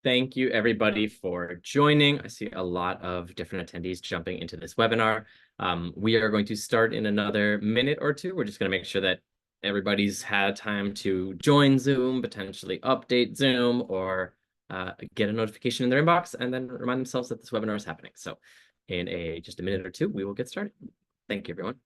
Thank you, everybody, for joining. I see a lot of different attendees jumping into this webinar. We are going to start in another minute or two. We're just going to make sure that everybody's had time to join Zoom, potentially update Zoom, or get a notification in their inbox, and then remind themselves that this webinar is happening. So in just a minute or two, we will get started. Thank you, everyone.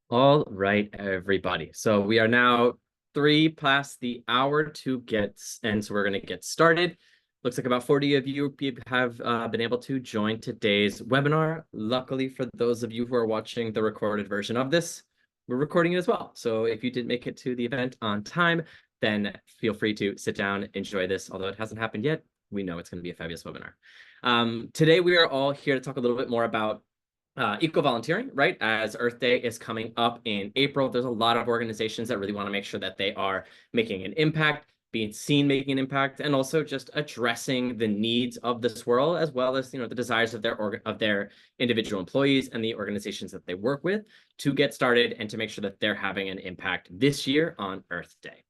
All right, everybody. So we are now 3 past the hour to get, and so we're going to get started. Looks like about 40 of you have been able to join today's webinar. Luckily, for those of you who are watching the recorded version of this, we're recording it as well. So if you did make it to the event on time, then feel free to sit down, enjoy this. Although it hasn't happened yet, we know it's going to be a fabulous webinar. Today, we are all here to talk a little bit more about eco-volunteering, right? As Earth Day is coming up in April, there's a lot of organizations that really want to make sure that they are making an impact, being seen making an impact, and also just addressing the needs of this world, as well as, the desires of their individual employees and the organizations that they work with to get started and to make sure that they're having an impact this year on Earth Day.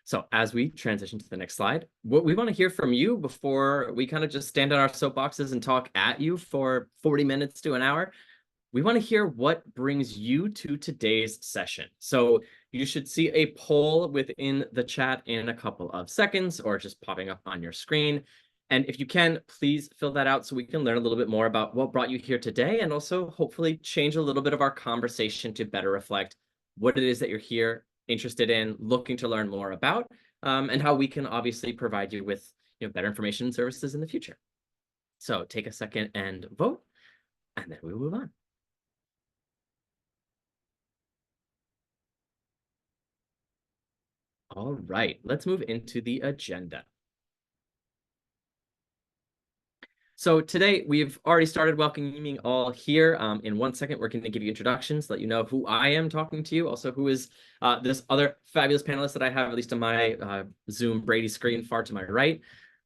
So as we transition to the next slide, what we want to hear from you before we kind of just stand on our soapboxes and talk at you for 40 minutes to an hour, we want to hear what brings you to today's session. So you should see a poll within the chat in a couple of seconds or just popping up on your screen. And if you can, please fill that out so we can learn a little bit more about what brought you here today, and also hopefully change a little bit of our conversation to better reflect what it is that you're here interested in, looking to learn more about, and how we can obviously provide you with better information and services in the future. So take a second and vote, and then we will move on. All right, let's move into the agenda. So today we've already started welcoming all here. In 1 second, we're going to give you introductions, let you know who I am talking to you, also who is this other fabulous panelist that I have, at least on my Zoom Brady screen far to my right.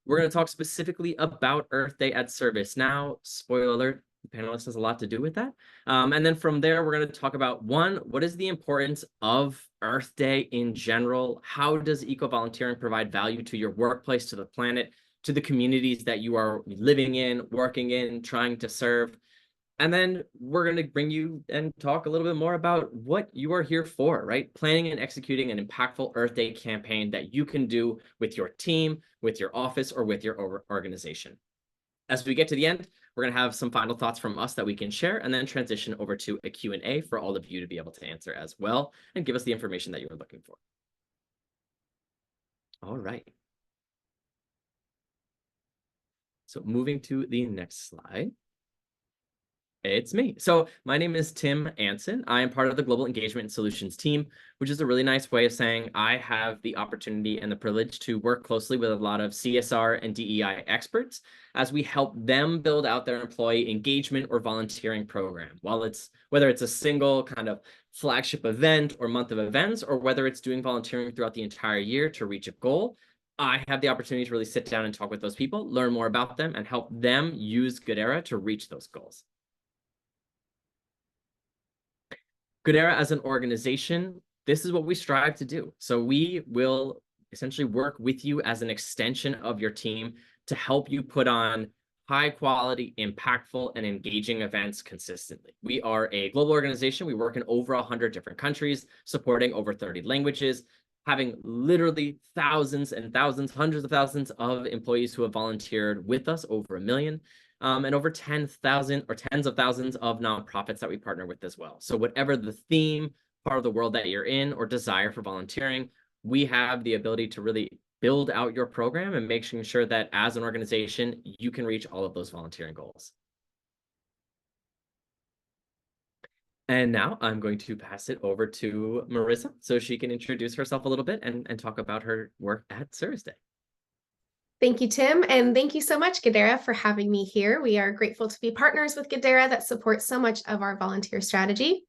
We're going to talk specifically about Earth Day at Service. Now, spoiler alert, the panelist has a lot to do with that. And then from there, we're going to talk about, one, what is the importance of Earth Day in general? How does eco-volunteering provide value to your workplace, to the planet, to the communities that you are living in, working in, trying to serve? And then we're going to bring you and talk a little bit more about what you are here for, right? Planning and executing an impactful Earth Day campaign that you can do with your team, with your office, or with your organization. As we get to the end, we're going to have some final thoughts from us that we can share, and then transition over to a Q&A for all of you to be able to answer as well and give us the information that you are looking for. All right. So moving to the next slide. It's me. So my name is Tim Anson. I am part of the Global Engagement and Solutions team, which is a really nice way of saying I have the opportunity and the privilege to work closely with a lot of CSR and DEI experts as we help them build out their employee engagement or volunteering program. Whether it's a single kind of flagship event or month of events, or whether it's doing volunteering throughout the entire year to reach a goal, I have the opportunity to really sit down and talk with those people, learn more about them, and help them use Goodera to reach those goals. Goodera as an organization, this is what we strive to do. So we will essentially work with you as an extension of your team to help you put on high quality, impactful, and engaging events consistently. We are a global organization. We work in over 100 different countries, supporting over 30 languages, having literally thousands and thousands, hundreds of thousands of employees who have volunteered with us, over 1 million, and over 10,000 or tens of thousands of nonprofits that we partner with as well. So whatever the theme, part of the world that you're in, or desire for volunteering, we have the ability to really build out your program and making sure that as an organization, you can reach all of those volunteering goals. And now I'm going to pass it over to Marissa so she can introduce herself a little bit and talk about her work at Service Day. Thank you, Tim, and thank you so much, Goodera, for having me here. We are grateful to be partners with Goodera that support so much of our volunteer strategy.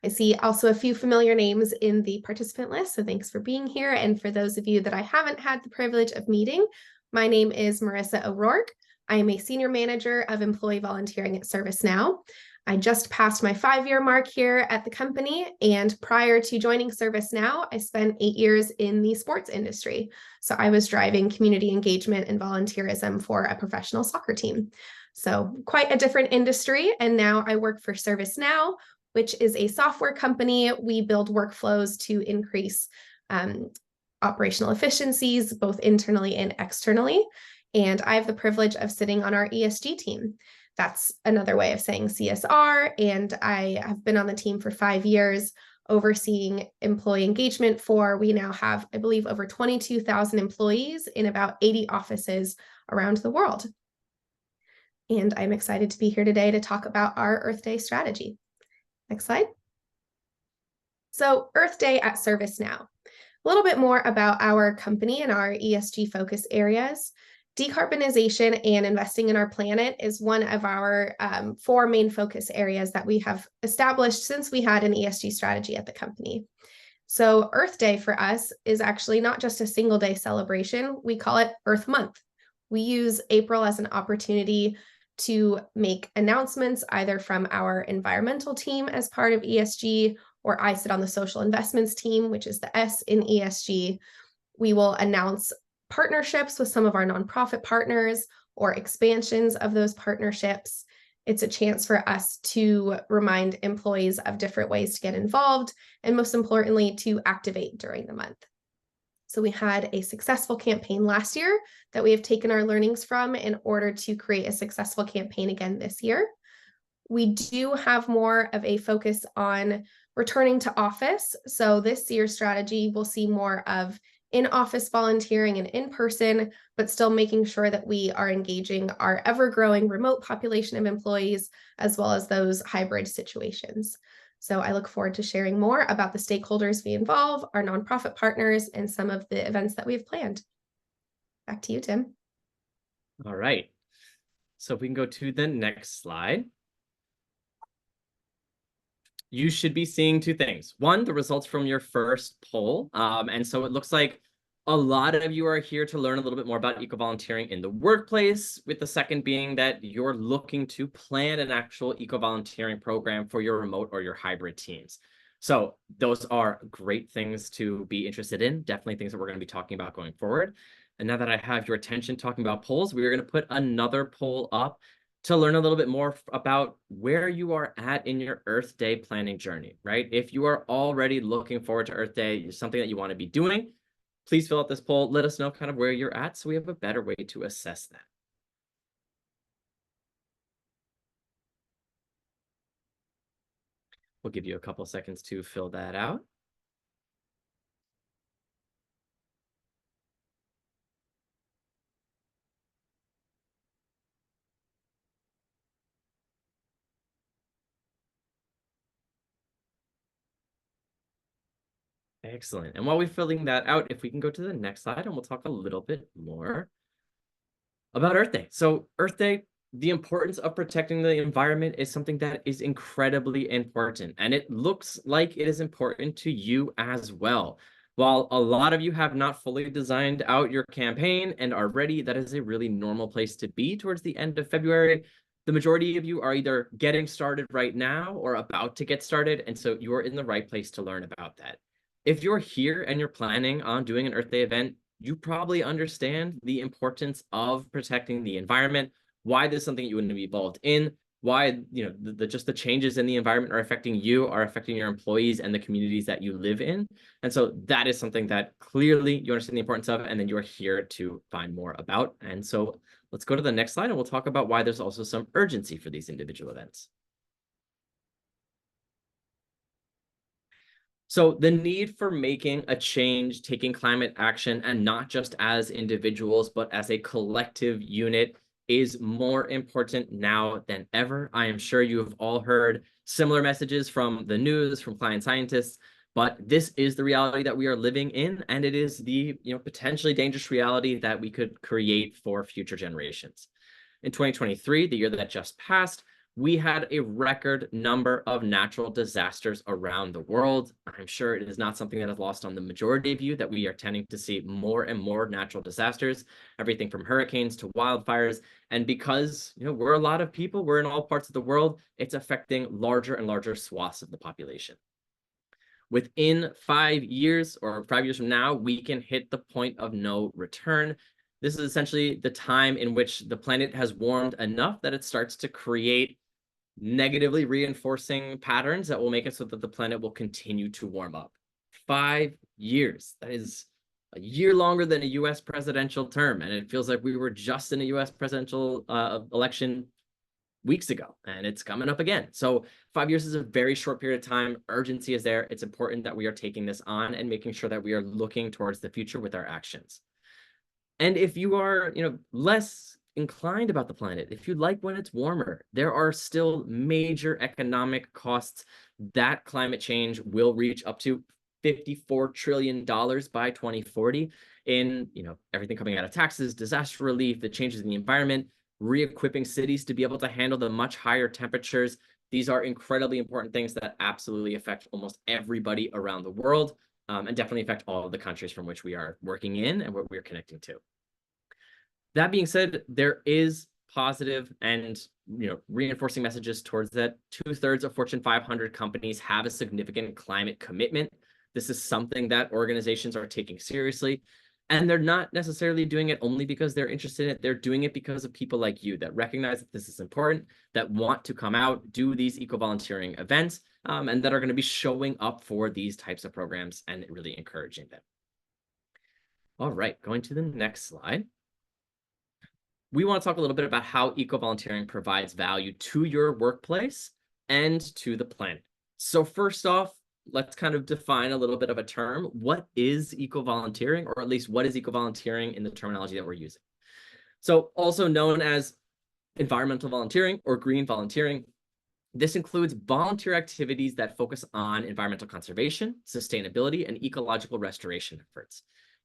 I see also a few familiar names in the participant list, so thanks for being here. And for those of you that I haven't had the privilege of meeting, my name is Marissa O'Rourke. I am a senior manager of employee volunteering at ServiceNow. I just passed my 5-year mark here at the company, and prior to joining ServiceNow, I spent 8 years in the sports industry. So I was driving community engagement and volunteerism for a professional soccer team. So quite a different industry, and now I work for ServiceNow, which is a software company. We build workflows to increase operational efficiencies, both internally and externally. And I have the privilege of sitting on our ESG team. That's another way of saying CSR. And I have been on the team for 5 years, overseeing employee engagement we now have, I believe, over 22,000 employees in about 80 offices around the world. And I'm excited to be here today to talk about our Earth Day strategy. Next slide. So Earth Day at ServiceNow. A little bit more about our company and our ESG focus areas. Decarbonization and investing in our planet is one of our 4 main focus areas that we have established since we had an ESG strategy at the company. So Earth Day for us is actually not just a single day celebration. We call it Earth Month. We use April as an opportunity to make announcements either from our environmental team as part of ESG, or I sit on the social investments team, which is the S in ESG. We will announce partnerships with some of our nonprofit partners or expansions of those partnerships. It's a chance for us to remind employees of different ways to get involved, and most importantly, to activate during the month. So we had a successful campaign last year that we have taken our learnings from in order to create a successful campaign again this year. We do have more of a focus on returning to office. So this year's strategy will see more of in-office volunteering and in-person, but still making sure that we are engaging our ever-growing remote population of employees, as well as those hybrid situations. So I look forward to sharing more about the stakeholders we involve, our nonprofit partners, and some of the events that we have planned. Back to you, Tim. All right. So if we can go to the next slide. You should be seeing 2 things. One, the results from your first poll. And so it looks like a lot of you are here to learn a little bit more about eco-volunteering in the workplace, with the second being that you're looking to plan an actual eco-volunteering program for your remote or your hybrid teams. So those are great things to be interested in, definitely things that we're going to be talking about going forward. And now that I have your attention talking about polls, we're going to put another poll up to learn a little bit more about where you are at in your Earth Day planning journey, right? If you are already looking forward to Earth Day, something that you want to be doing, please fill out this poll. Let us know kind of where you're at so we have a better way to assess that. We'll give you a couple seconds to fill that out. Excellent. And while we're filling that out, if we can go to the next slide, and we'll talk a little bit more about Earth Day. So Earth Day, the importance of protecting the environment is something that is incredibly important, and it looks like it is important to you as well. While a lot of you have not fully designed out your campaign and are ready, that is a really normal place to be towards the end of February. The majority of you are either getting started right now or about to get started, and so you're in the right place to learn about that. If you're here and you're planning on doing an Earth Day event, you probably understand the importance of protecting the environment, why this is something you want to be involved in, why just the changes in the environment are affecting you, are affecting your employees and the communities that you live in. And so that is something that clearly you understand the importance of, and then you're here to find more about. And so let's go to the next slide and we'll talk about why there's also some urgency for these individual events. So the need for making a change, taking climate action, and not just as individuals, but as a collective unit is more important now than ever. I am sure you have all heard similar messages from the news, from climate scientists, but this is the reality that we are living in, and it is the potentially dangerous reality that we could create for future generations. In 2023, the year that just passed, we had a record number of natural disasters around the world. I'm sure it is not something that is lost on the majority of you that we are tending to see more and more natural disasters, everything from hurricanes to wildfires. And because we're a lot of people, we're in all parts of the world, it's affecting larger and larger swaths of the population. Within 5 years or 5 years from now, we can hit the point of no return. This is essentially the time in which the planet has warmed enough that it starts to create negatively reinforcing patterns that will make it so that the planet will continue to warm up. 5 years. That is a year longer than a US presidential term. And it feels like we were just in a US presidential election weeks ago, and it's coming up again. So 5 years is a very short period of time. Urgency is there. It's important that we are taking this on and making sure that we are looking towards the future with our actions. And if you are, less inclined about the planet, if you like when it's warmer, there are still major economic costs that climate change will reach up to $54 trillion by 2040 in, everything coming out of taxes, disaster relief, the changes in the environment, re-equipping cities to be able to handle the much higher temperatures. These are incredibly important things that absolutely affect almost everybody around the world, and definitely affect all of the countries from which we are working in and what we're connecting to. That being said, there is positive and reinforcing messages towards that. 2/3 of Fortune 500 companies have a significant climate commitment. This is something that organizations are taking seriously. And they're not necessarily doing it only because they're interested in it. They're doing it because of people like you that recognize that this is important, that want to come out, do these eco-volunteering events, and that are going to be showing up for these types of programs and really encouraging them. All right, going to the next slide. We want to talk a little bit about how eco-volunteering provides value to your workplace and to the planet. So first off, let's kind of define a little bit of a term. What is eco-volunteering, or at least what is eco-volunteering in the terminology that we're using? So also known as environmental volunteering or green volunteering, this includes volunteer activities that focus on environmental conservation, sustainability, and ecological restoration efforts.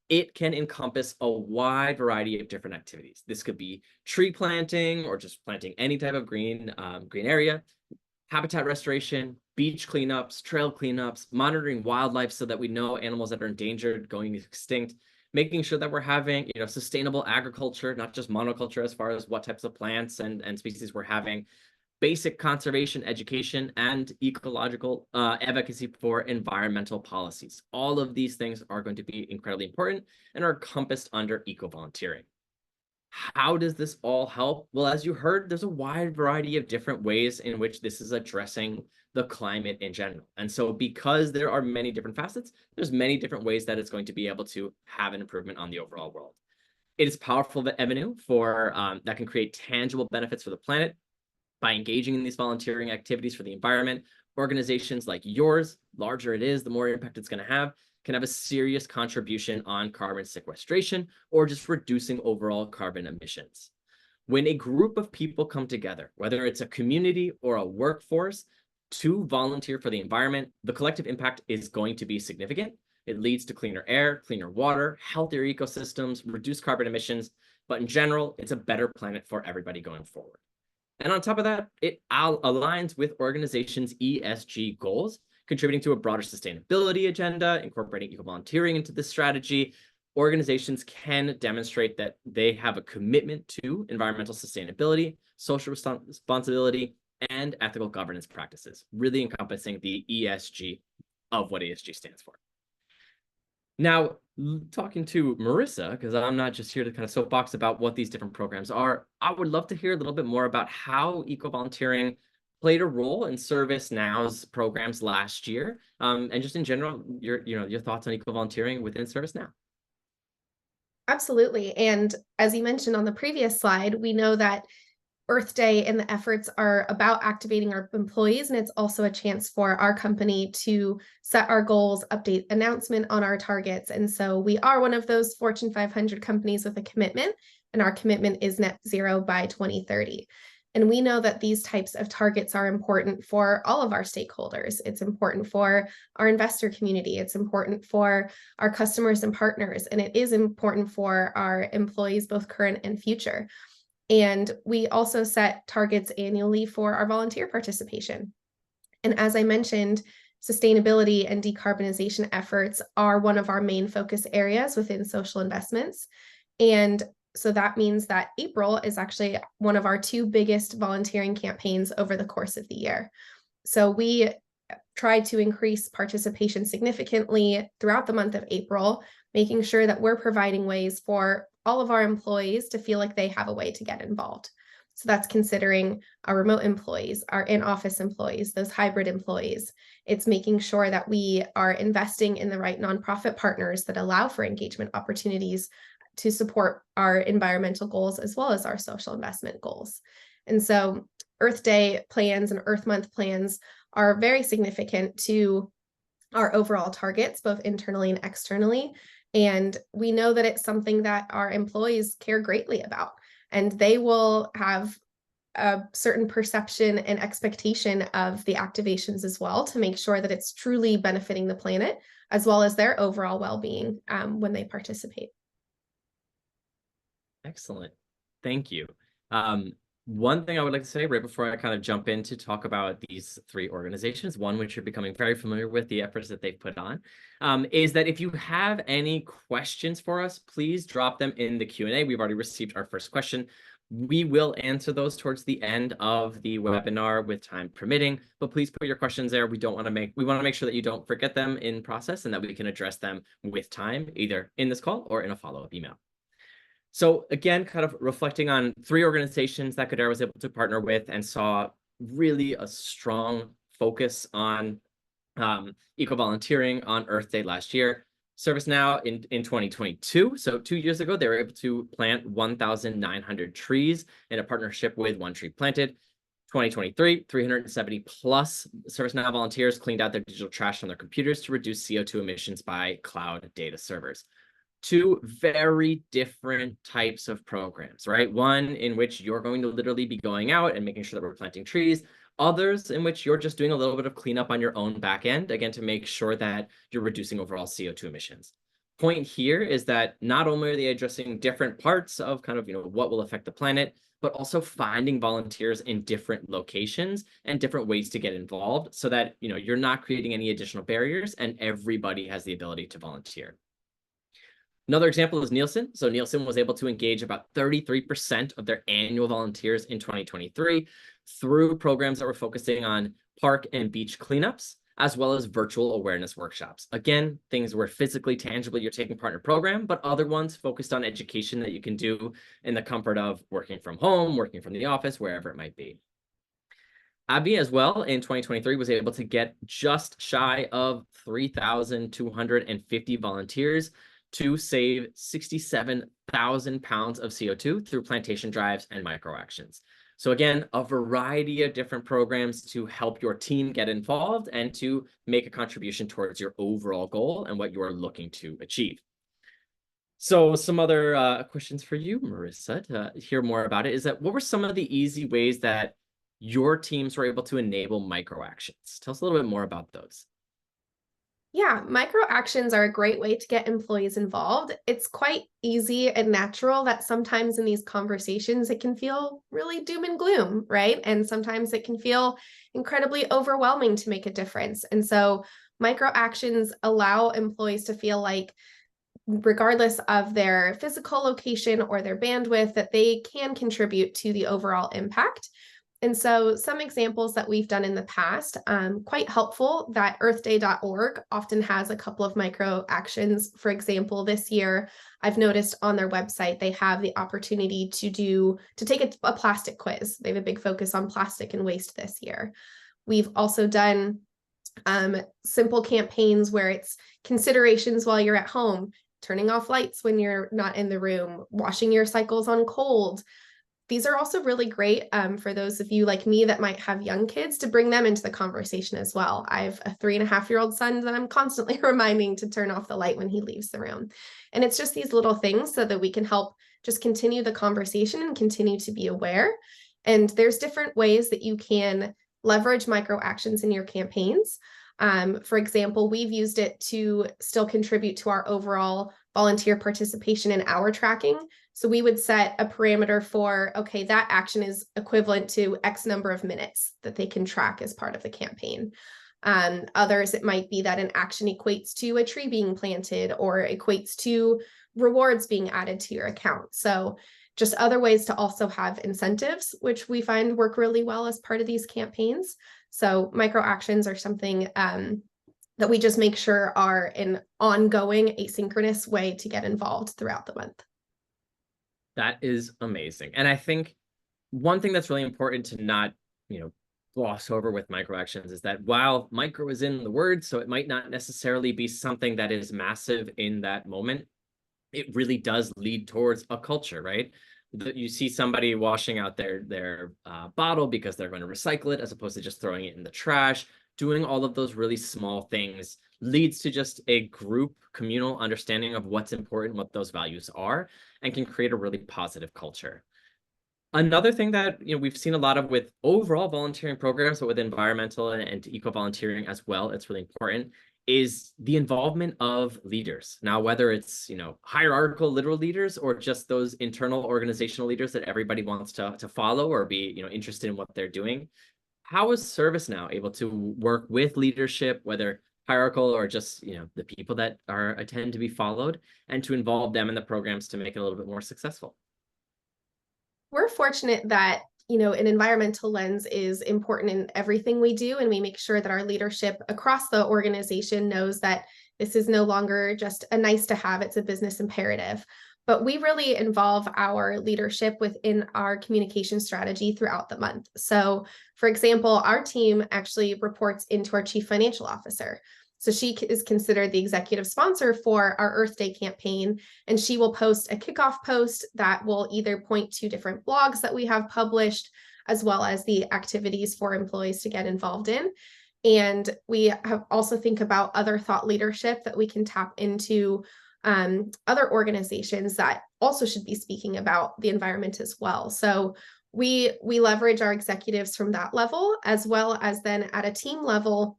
It can encompass a wide variety of different activities. This could be tree planting or just planting any type of green area, habitat restoration, beach cleanups, trail cleanups, monitoring wildlife so that we know animals that are endangered, going extinct, making sure that we're having sustainable agriculture, not just monoculture as far as what types of plants and species we're having, basic conservation education, and ecological advocacy for environmental policies. All of these things are going to be incredibly important and are encompassed under eco-volunteering. How does this all help? Well, as you heard, there's a wide variety of different ways in which this is addressing the climate in general. And so because there are many different facets, there's many different ways that it's going to be able to have an improvement on the overall world. It is powerful avenue for that can create tangible benefits for the planet by engaging in these volunteering activities for the environment. Organizations like yours, larger it is, the more impact it's going to have, can have a serious contribution on carbon sequestration or just reducing overall carbon emissions. When a group of people come together, whether it's a community or a workforce, to volunteer for the environment, the collective impact is going to be significant. It leads to cleaner air, cleaner water, healthier ecosystems, reduced carbon emissions, but in general, it's a better planet for everybody going forward. And on top of that, it aligns with organizations' ESG goals, contributing to a broader sustainability agenda, incorporating eco-volunteering into this strategy. Organizations can demonstrate that they have a commitment to environmental sustainability, social responsibility, and ethical governance practices, really encompassing the ESG of what ESG stands for. Now, talking to Marissa, because I'm not just here to kind of soapbox about what these different programs are, I would love to hear a little bit more about how eco-volunteering played a role in ServiceNow's programs last year, and just in general, your thoughts on eco-volunteering within ServiceNow. Absolutely. And as you mentioned on the previous slide, we know that Earth Day and the efforts are about activating our employees, and it's also a chance for our company to set our goals, update announcement on our targets. And so we are one of those Fortune 500 companies with a commitment, and our commitment is net zero by 2030. And we know that these types of targets are important for all of our stakeholders. It's important for our investor community. It's important for our customers and partners. And it is important for our employees, both current and future. And we also set targets annually for our volunteer participation. And as I mentioned, sustainability and decarbonization efforts are one of our main focus areas within social investments. And so that means that April is actually one of our two biggest volunteering campaigns over the course of the year. So we try to increase participation significantly throughout the month of April, making sure that we're providing ways for all of our employees to feel like they have a way to get involved. So that's considering our remote employees, our in-office employees, those hybrid employees. It's making sure that we are investing in the right nonprofit partners that allow for engagement opportunities to support our environmental goals as well as our social investment goals. And so Earth Day plans and Earth Month plans are very significant to our overall targets, both internally and externally. And we know that it's something that our employees care greatly about, and they will have a certain perception and expectation of the activations as well to make sure that it's truly benefiting the planet as well as their overall well-being when they participate. Excellent. Thank you. One thing I would like to say right before I kind of jump in to talk about these three organizations, one which you're becoming very familiar with, the efforts that they've put on, is that if you have any questions for us, please drop them in the Q&A. We've already received our first question. We will answer those towards the end of the webinar with time permitting, but please put your questions there. We want to make sure that you don't forget them in process and that we can address them with time, either in this call or in a follow-up email. So again, kind of reflecting on three organizations that Goodera was able to partner with and saw really a strong focus on eco-volunteering on Earth Day last year. ServiceNow in 2022, so 2 years ago, they were able to plant 1,900 trees in a partnership with One Tree Planted. 2023, 370 plus ServiceNow volunteers cleaned out their digital trash on their computers to reduce CO2 emissions by cloud data servers. Two very different types of programs, right? One in which you're going to literally be going out and making sure that we're planting trees. Others in which you're just doing a little bit of cleanup on your own back end, again, to make sure that you're reducing overall CO2 emissions. Point here is that not only are they addressing different parts of kind of, what will affect the planet, but also finding volunteers in different locations and different ways to get involved so that, you're not creating any additional barriers and everybody has the ability to volunteer. Another example is Nielsen. So Nielsen was able to engage about 33% of their annual volunteers in 2023 through programs that were focusing on park and beach cleanups, as well as virtual awareness workshops. Again, things where physically, tangibly, you're taking part in a program, but other ones focused on education that you can do in the comfort of working from home, working from the office, wherever it might be. AbbVie as well in 2023 was able to get just shy of 3,250 volunteers to save 67,000 pounds of CO2 through plantation drives and micro actions. So again, a variety of different programs to help your team get involved and to make a contribution towards your overall goal and what you are looking to achieve. So some other questions for you, Marissa, to hear more about it is that what were some of the easy ways that your teams were able to enable micro actions? Tell us a little bit more about those. Yeah, micro actions are a great way to get employees involved. It's quite easy and natural that sometimes in these conversations, it can feel really doom and gloom, right? And sometimes it can feel incredibly overwhelming to make a difference. And so micro actions allow employees to feel like, regardless of their physical location or their bandwidth, that they can contribute to the overall impact. And so some examples that we've done in the past, quite helpful, that earthday.org often has a couple of micro actions. For example, this year, I've noticed on their website, they have the opportunity to take a plastic quiz. They have a big focus on plastic and waste this year. We've also done simple campaigns where it's considerations while you're at home, turning off lights when you're not in the room, washing your cycles on cold. These are also really great for those of you like me that might have young kids, to bring them into the conversation as well. I have a 3.5-year-old son that I'm constantly reminding to turn off the light when he leaves the room. And it's just these little things so that we can help just continue the conversation and continue to be aware. And there's different ways that you can leverage micro actions in your campaigns. For example, we've used it to still contribute to our overall volunteer participation in hour tracking. So we would set a parameter for, okay, that action is equivalent to X number of minutes that they can track as part of the campaign. Others, it might be that an action equates to a tree being planted or equates to rewards being added to your account. So just other ways to also have incentives, which we find work really well as part of these campaigns. So micro actions are something that we just make sure are an ongoing asynchronous way to get involved throughout the month. That is amazing. And I think one thing that's really important to not, gloss over with micro actions is that while micro is in the word, so it might not necessarily be something that is massive in that moment, it really does lead towards a culture, right? You see somebody washing out their bottle because they're going to recycle it as opposed to just throwing it in the trash. Doing all of those really small things leads to just a group communal understanding of what's important, what those values are, and can create a really positive culture. Another thing that we've seen a lot of with overall volunteering programs, but with environmental and eco-volunteering as well, it's really important, is the involvement of leaders. Now, whether it's hierarchical literal leaders or just those internal organizational leaders that everybody wants to follow or be interested in what they're doing. How is ServiceNow able to work with leadership, whether hierarchical or just the people that tend to be followed, and to involve them in the programs to make it a little bit more successful? We're fortunate that an environmental lens is important in everything we do, and we make sure that our leadership across the organization knows that this is no longer just a nice to have, it's a business imperative. But we really involve our leadership within our communication strategy throughout the month. So, for example, our team actually reports into our chief financial officer. So she is considered the executive sponsor for our Earth Day campaign, and she will post a kickoff post that will either point to different blogs that we have published, as well as the activities for employees to get involved in. And we have also think about other thought leadership that we can tap into, other organizations that also should be speaking about the environment as well. So we leverage our executives from that level, as well as then at a team level.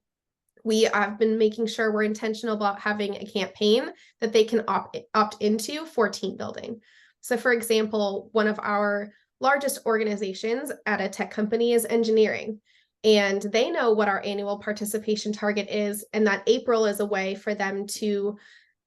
We have been making sure we're intentional about having a campaign that they can opt into for team building. So for example, one of our largest organizations at a tech company is engineering. And they know what our annual participation target is, and that April is a way for them to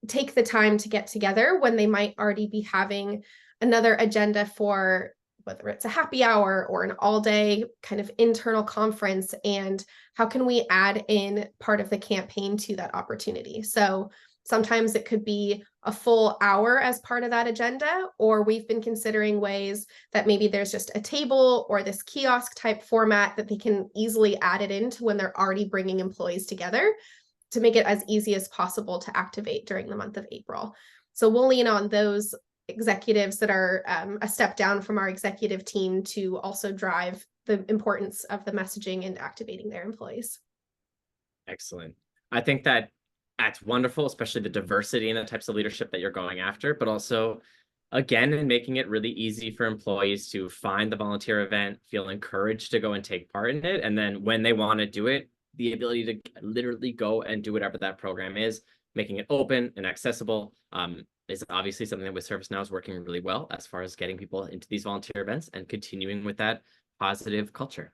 take the time to get together when they might already be having another agenda for whether it's a happy hour or an all-day kind of internal conference, and how can we add in part of the campaign to that opportunity. So sometimes it could be a full hour as part of that agenda, or we've been considering ways that maybe there's just a table or this kiosk type format that they can easily add it into when they're already bringing employees together, to make it as easy as possible to activate during the month of April. So we'll lean on those executives that are a step down from our executive team to also drive the importance of the messaging and activating their employees. Excellent. I think that's wonderful, especially the diversity and the types of leadership that you're going after, but also, again, in making it really easy for employees to find the volunteer event, feel encouraged to go and take part in it, and then when they want to do it, the ability to literally go and do whatever that program is, making it open and accessible, is obviously something that with ServiceNow is working really well as far as getting people into these volunteer events and continuing with that positive culture.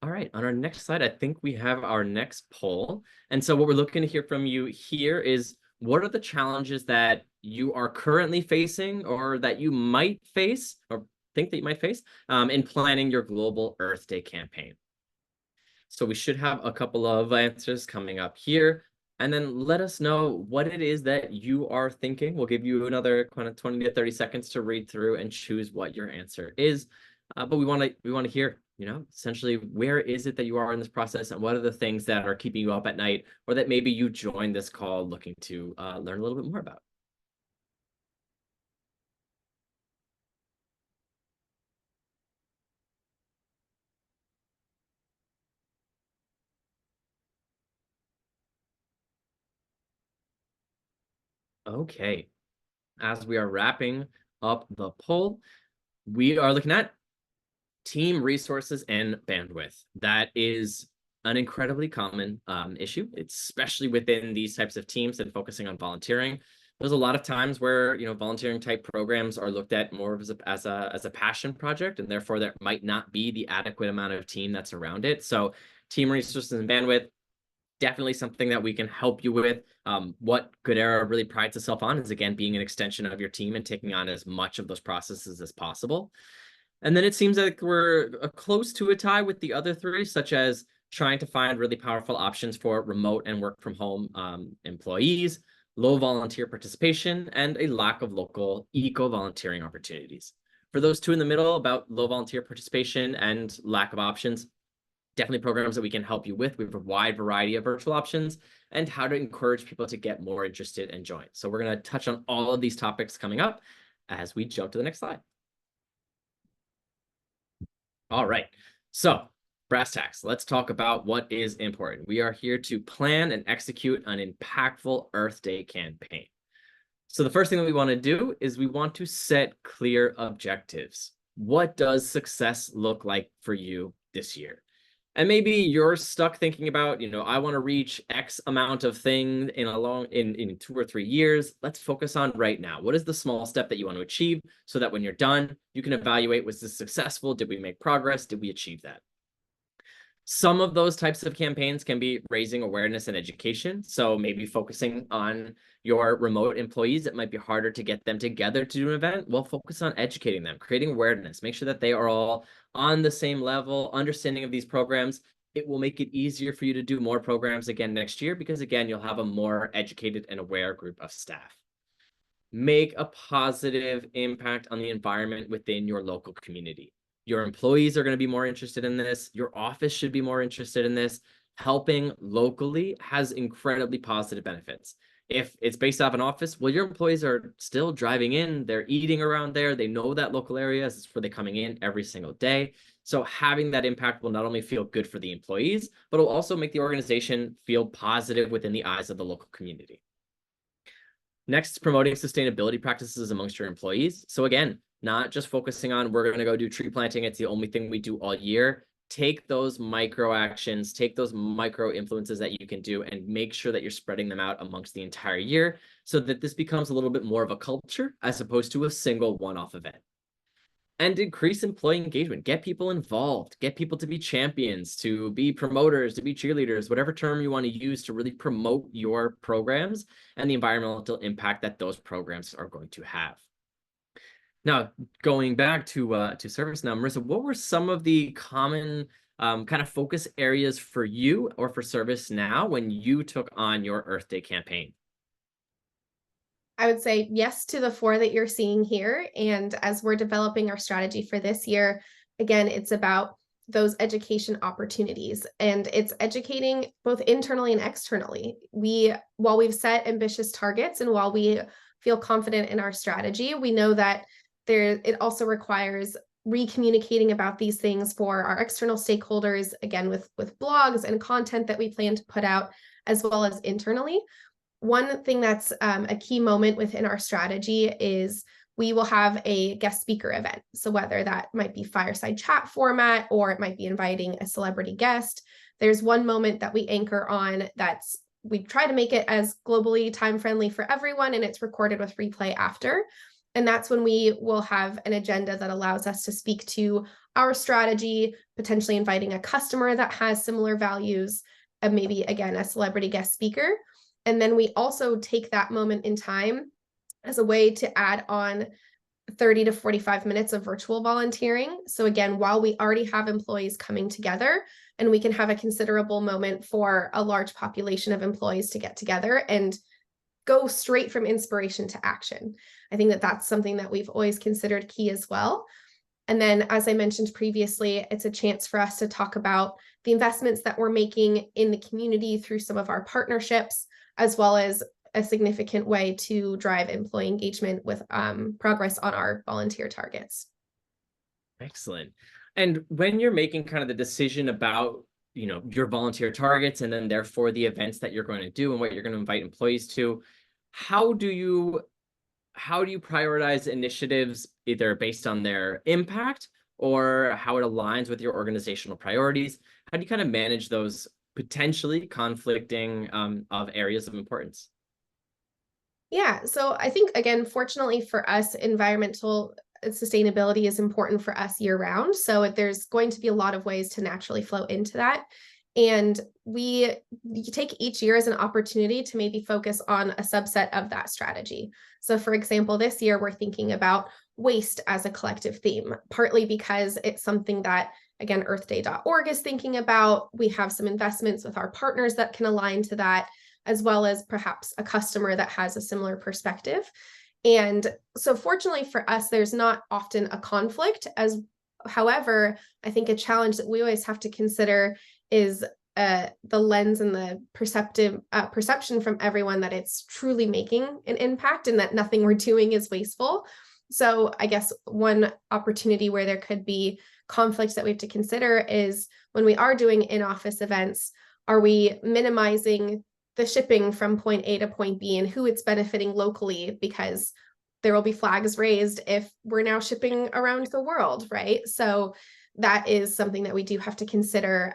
All right, on our next slide, I think we have our next poll. And so what we're looking to hear from you here is, what are the challenges that you are currently facing or that you might face or think that you might face in planning your global Earth Day campaign. So we should have a couple of answers coming up here. And then let us know what it is that you are thinking. We'll give you another kind of 20 to 30 seconds to read through and choose what your answer is. But we want to hear, essentially, where is it that you are in this process, and what are the things that are keeping you up at night, or that maybe you joined this call looking to learn a little bit more about. Okay, as we are wrapping up the poll, we are looking at team resources and bandwidth. That is an incredibly common issue, especially within these types of teams and focusing on volunteering. There's a lot of times where volunteering type programs are looked at more as a passion project, and therefore there might not be the adequate amount of team that's around it. So team resources and bandwidth, definitely something that we can help you with. What Goodera really prides itself on is, again, being an extension of your team and taking on as much of those processes as possible. And then it seems like we're close to a tie with the other three, such as trying to find really powerful options for remote and work from home employees, low volunteer participation, and a lack of local eco-volunteering opportunities. For those two in the middle about low volunteer participation and lack of options, definitely programs that we can help you with. We have a wide variety of virtual options and how to encourage people to get more interested and join. So we're going to touch on all of these topics coming up as we jump to the next slide. All right, so brass tacks, let's talk about what is important. We are here to plan and execute an impactful Earth Day campaign. So the first thing that we want to do is we want to set clear objectives. What does success look like for you this year? And maybe you're stuck thinking about, I want to reach X amount of thing in 2 or 3 years. Let's focus on right now. What is the small step that you want to achieve so that when you're done, you can evaluate, was this successful? Did we make progress? Did we achieve that? Some of those types of campaigns can be raising awareness and education. So maybe focusing on your remote employees, it might be harder to get them together to do an event. Well, focus on educating them, creating awareness, make sure that they are all on the same level, understanding of these programs. It will make it easier for you to do more programs again next year because, again, you'll have a more educated and aware group of staff. Make a positive impact on the environment within your local community. Your employees are going to be more interested in this. Your office should be more interested in this. Helping locally has incredibly positive benefits. If it's based off an office, well, your employees are still driving in. They're eating around there. They know that local area. It's where they're coming in every single day. So having that impact will not only feel good for the employees, but it'll also make the organization feel positive within the eyes of the local community. Next, promoting sustainability practices amongst your employees. So again, not just focusing on, we're going to go do tree planting, it's the only thing we do all year. Take those micro actions, take those micro influences that you can do and make sure that you're spreading them out amongst the entire year so that this becomes a little bit more of a culture as opposed to a single one-off event. And increase employee engagement, get people involved, get people to be champions, to be promoters, to be cheerleaders, whatever term you want to use to really promote your programs and the environmental impact that those programs are going to have. Now, going back to service now, Marissa, what were some of the common kind of focus areas for you or for service now when you took on your Earth Day campaign? I would say yes to the 4 that you're seeing here. And as we're developing our strategy for this year, again, it's about those education opportunities, and it's educating both internally and externally. While we've set ambitious targets and while we feel confident in our strategy, we know that it also requires recommunicating about these things for our external stakeholders, again, with blogs and content that we plan to put out, as well as internally. One thing that's a key moment within our strategy is we will have a guest speaker event. So whether that might be fireside chat format or it might be inviting a celebrity guest, there's one moment that we anchor on we try to make it as globally time friendly for everyone, and it's recorded with replay after. And that's when we will have an agenda that allows us to speak to our strategy, potentially inviting a customer that has similar values, and maybe, again, a celebrity guest speaker. And then we also take that moment in time as a way to add on 30 to 45 minutes of virtual volunteering. So again, while we already have employees coming together, and we can have a considerable moment for a large population of employees to get together and go straight from inspiration to action. I think that that's something that we've always considered key as well. And then, as I mentioned previously, it's a chance for us to talk about the investments that we're making in the community through some of our partnerships, as well as a significant way to drive employee engagement with progress on our volunteer targets. Excellent. And when you're making kind of the decision about, your volunteer targets and then therefore the events that you're going to do and what you're going to invite employees to, how do you prioritize initiatives either based on their impact or how it aligns with your organizational priorities? How do you kind of manage those potentially conflicting of areas of importance? Yeah, so I think, again, fortunately for us, environmental sustainability is important for us year round. So there's going to be a lot of ways to naturally flow into that. And we take each year as an opportunity to maybe focus on a subset of that strategy. So, for example, this year we're thinking about waste as a collective theme, partly because it's something that, again, earthday.org is thinking about. We have some investments with our partners that can align to that, as well as perhaps a customer that has a similar perspective. And so fortunately for us, there's not often a conflict. However, I think a challenge that we always have to consider is the lens and the perception from everyone that it's truly making an impact and that nothing we're doing is wasteful. So I guess one opportunity where there could be conflicts that we have to consider is when we are doing in-office events, are we minimizing the shipping from point A to point B and who it's benefiting locally, because there will be flags raised if we're now shipping around the world, right? So that is something that we do have to consider,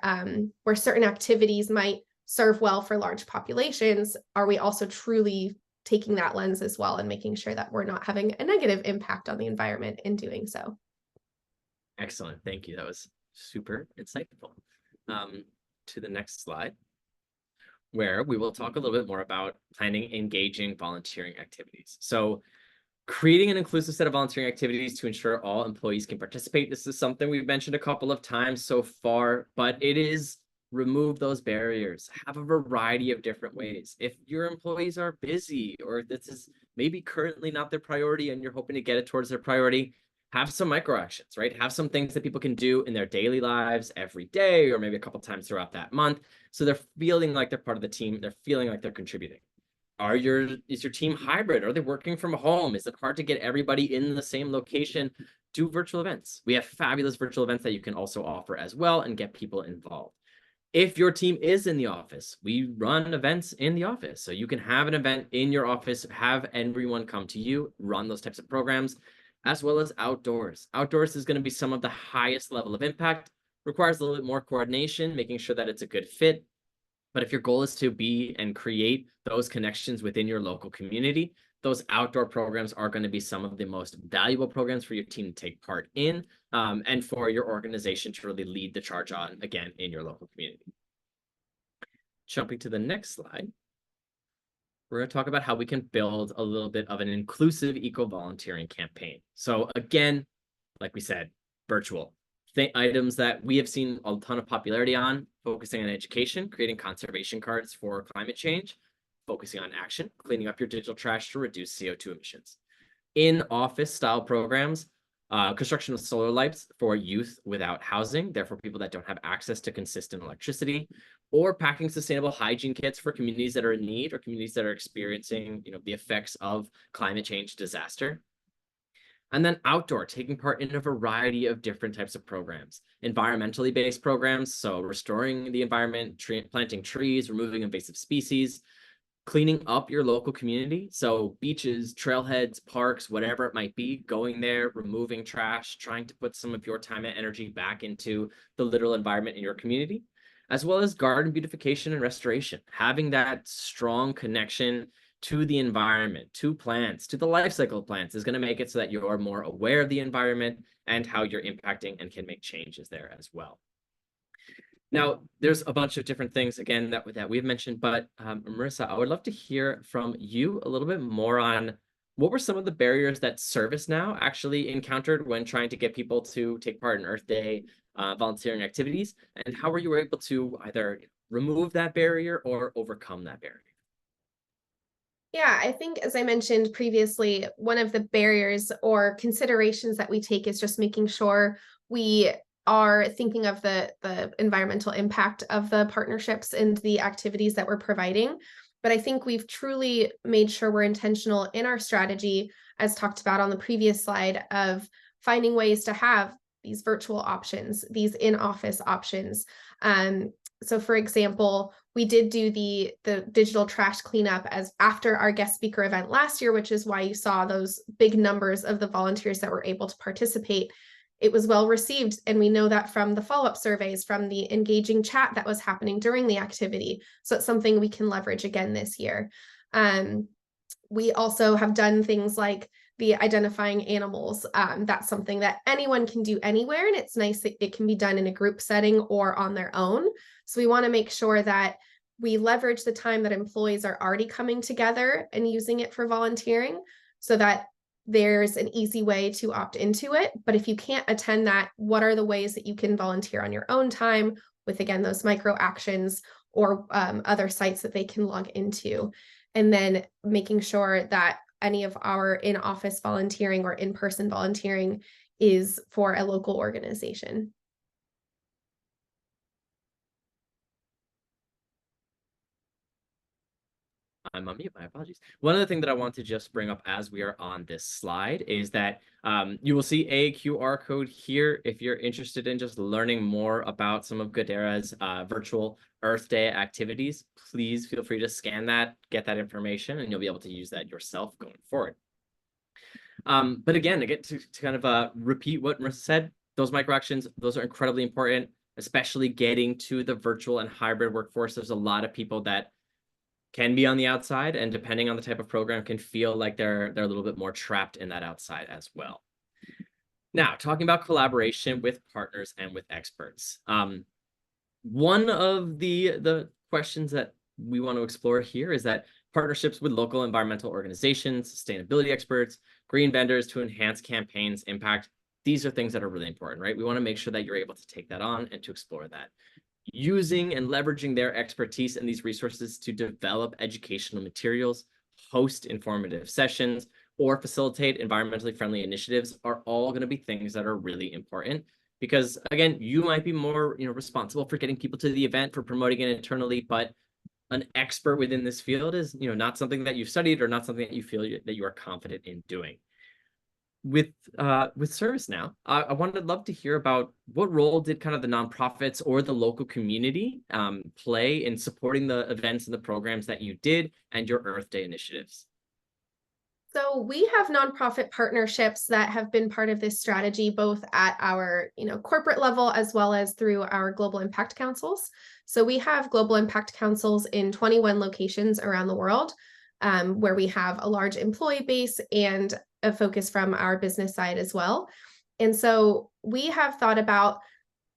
where certain activities might serve well for large populations. Are we also truly taking that lens as well and making sure that we're not having a negative impact on the environment in doing so? Excellent. Thank you. That was super insightful. To the next slide, where we will talk a little bit more about planning engaging volunteering activities. So creating an inclusive set of volunteering activities to ensure all employees can participate. This is something we've mentioned a couple of times so far, but it is remove those barriers, have a variety of different ways. If your employees are busy or this is maybe currently not their priority and you're hoping to get it towards their priority, have some micro actions, right? Have some things that people can do in their daily lives every day or maybe a couple times throughout that month. So they're feeling like they're part of the team. They're feeling like they're contributing. Is your team hybrid? Are they working from home? Is it hard to get everybody in the same location? Do virtual events. We have fabulous virtual events that you can also offer as well and get people involved. If your team is in the office, we run events in the office. So you can have an event in your office, have everyone come to you, run those types of programs, as well as outdoors. Outdoors is going to be some of the highest level of impact, requires a little bit more coordination, making sure that it's a good fit. But if your goal is to be and create those connections within your local community, those outdoor programs are going to be some of the most valuable programs for your team to take part in, and for your organization to really lead the charge on, again, in your local community. Jumping to the next slide, we're going to talk about how we can build a little bit of an inclusive eco-volunteering campaign. So again, like we said, virtual. Items that we have seen a ton of popularity on, focusing on education, creating conservation cards for climate change, focusing on action, cleaning up your digital trash to reduce CO2 emissions. In office style programs, construction of solar lights for youth without housing, therefore people that don't have access to consistent electricity, or packing sustainable hygiene kits for communities that are in need or communities that are experiencing, the effects of climate change disaster. And then outdoor, taking part in a variety of different types of programs, environmentally based programs, so restoring the environment, planting trees, removing invasive species, cleaning up your local community, so beaches, trailheads, parks, whatever it might be, going there, removing trash, trying to put some of your time and energy back into the literal environment in your community, as well as garden beautification and restoration, having that strong connection to the environment, to plants, to the life cycle of plants is going to make it so that you're more aware of the environment and how you're impacting and can make changes there as well. Now, there's a bunch of different things, again, that we've mentioned, but Marissa, I would love to hear from you a little bit more on what were some of the barriers that ServiceNow actually encountered when trying to get people to take part in Earth Day volunteering activities? And how were you able to either remove that barrier or overcome that barrier? Yeah, I think as I mentioned previously, one of the barriers or considerations that we take is just making sure we are thinking of the environmental impact of the partnerships and the activities that we're providing. But I think we've truly made sure we're intentional in our strategy, as talked about on the previous slide, of finding ways to have these virtual options, these in-office options. So for example, we did do the digital trash cleanup as after our guest speaker event last year, which is why you saw those big numbers of the volunteers that were able to participate. It was well received, and we know that from the follow-up surveys, from the engaging chat that was happening during the activity. So it's something we can leverage again this year. We also have done things like the identifying animals. That's something that anyone can do anywhere, and it's nice that it can be done in a group setting or on their own. So we want to make sure that we leverage the time that employees are already coming together and using it for volunteering so that there's an easy way to opt into it. But if you can't attend that, what are the ways that you can volunteer on your own time with, again, those micro actions or other sites that they can log into? And then making sure that any of our in-office volunteering or in-person volunteering is for a local organization. I'm on mute. My apologies. One other thing that I want to just bring up as we are on this slide is that you will see a QR code here if you're interested in just learning more about some of Goodera's virtual Earth Day activities. Please feel free to scan that, get that information, and you'll be able to use that yourself going forward. But again, to get to kind of repeat what Marissa said, those micro actions, those are incredibly important, especially getting to the virtual and hybrid workforce. There's a lot of people that can be on the outside, and depending on the type of program, can feel like they're a little bit more trapped in that outside as well. Now, talking about collaboration with partners and with experts. One of the questions that we want to explore here is that partnerships with local environmental organizations, sustainability experts, green vendors to enhance campaigns' impact. These are things that are really important, right? We want to make sure that you're able to take that on and to explore that. Using and leveraging their expertise and these resources to develop educational materials, host informative sessions, or facilitate environmentally friendly initiatives are all going to be things that are really important. Because again, you might be more responsible for getting people to the event, for promoting it internally, but an expert within this field is not something that you've studied or not something that you feel that you are confident in doing. With ServiceNow, I wanted love to hear about what role did kind of the nonprofits or the local community play in supporting the events and the programs that you did and your Earth Day initiatives. So we have nonprofit partnerships that have been part of this strategy, both at our corporate level as well as through our global impact councils. So we have global impact councils in 21 locations around the world, where we have a large employee base and a focus from our business side as well. And so we have thought about,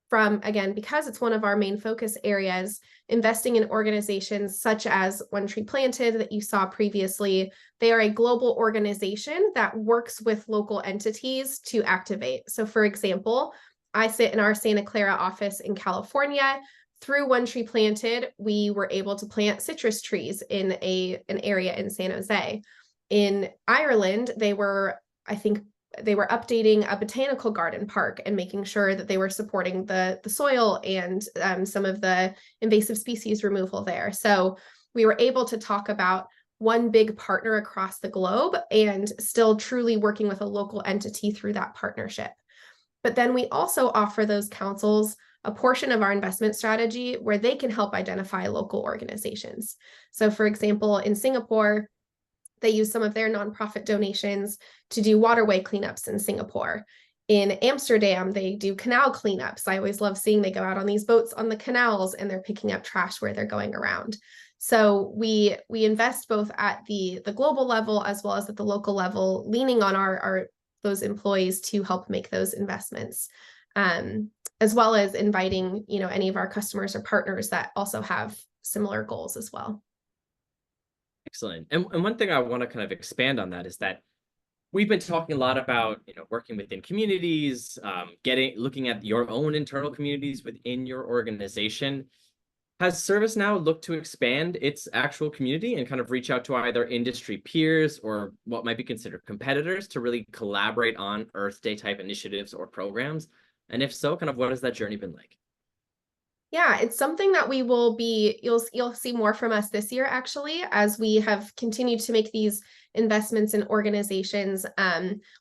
from, again, because it's one of our main focus areas, investing in organizations such as One Tree Planted that you saw previously. They are a global organization that works with local entities to activate. So for example, I sit in our Santa Clara office in California. Through One Tree Planted, we were able to plant citrus trees in an area in San Jose. In Ireland, they were updating a botanical garden park and making sure that they were supporting the soil and some of the invasive species removal there. So we were able to talk about one big partner across the globe and still truly working with a local entity through that partnership. But then we also offer those councils a portion of our investment strategy where they can help identify local organizations. So for example, in Singapore, they use some of their nonprofit donations to do waterway cleanups in Singapore. In Amsterdam, they do canal cleanups. I always love seeing they go out on these boats on the canals and they're picking up trash where they're going around. So we invest both at the global level as well as at the local level, leaning on our those employees to help make those investments, as well as inviting any of our customers or partners that also have similar goals as well. Excellent. And one thing I want to kind of expand on that is that we've been talking a lot about, working within communities, looking at your own internal communities within your organization. Has ServiceNow looked to expand its actual community and kind of reach out to either industry peers or what might be considered competitors to really collaborate on Earth Day type initiatives or programs? And if so, kind of what has that journey been like? Yeah, it's something that we will be, you'll see more from us this year, actually, as we have continued to make these investments in organizations,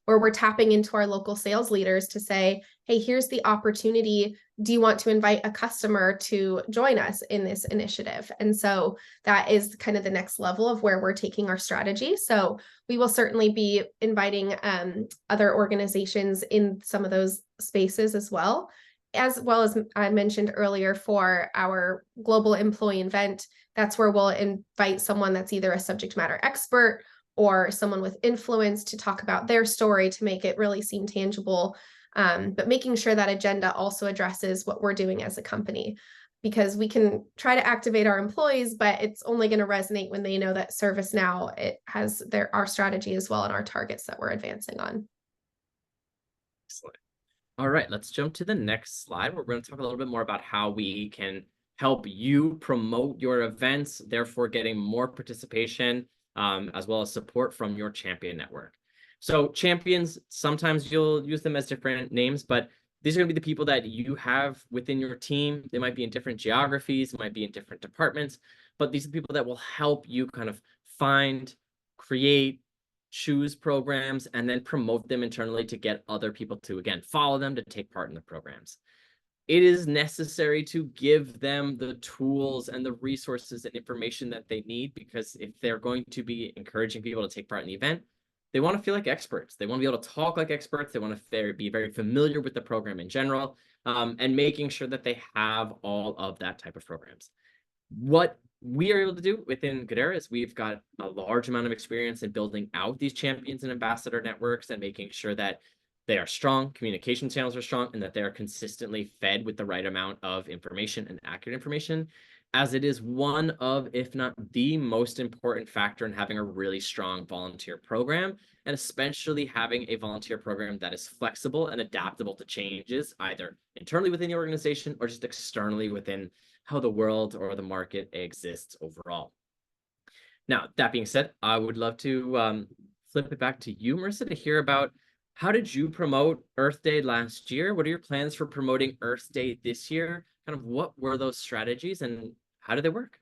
where we're tapping into our local sales leaders to say, hey, here's the opportunity. Do you want to invite a customer to join us in this initiative? And so that is kind of the next level of where we're taking our strategy. So we will certainly be inviting other organizations in some of those spaces as well as I mentioned earlier for our global employee event. That's where we'll invite someone that's either a subject matter expert or someone with influence to talk about their story to make it really seem tangible. But making sure that agenda also addresses what we're doing as a company, because we can try to activate our employees, but it's only going to resonate when they know that ServiceNow, it has our strategy as well and our targets that we're advancing on. Excellent. All right, let's jump to the next slide. We're going to talk a little bit more about how we can help you promote your events, therefore getting more participation, as well as support from your champion network. So champions, sometimes you'll use them as different names, but these are going to be the people that you have within your team. They might be in different geographies, might be in different departments, but these are the people that will help you kind of find, create, choose programs, and then promote them internally to get other people to, again, follow them to take part in the programs. It is necessary to give them the tools and the resources and information that they need, because if they're going to be encouraging people to take part in the event, they want to feel like experts. They want to be able to talk like experts. They want to be very familiar with the program in general, and making sure that they have all of that type of programs. What we are able to do within Goodera is we've got a large amount of experience in building out these champions and ambassador networks and making sure that they are strong, communication channels are strong, and that they are consistently fed with the right amount of information and accurate information, as it is one of, if not the most important factor in having a really strong volunteer program, and especially having a volunteer program that is flexible and adaptable to changes, either internally within the organization or just externally within how the world or the market exists overall. Now, that being said, I would love to flip it back to you, Marissa, to hear about how did you promote Earth Day last year? What are your plans for promoting Earth Day this year? Kind of what were those strategies and how did they work?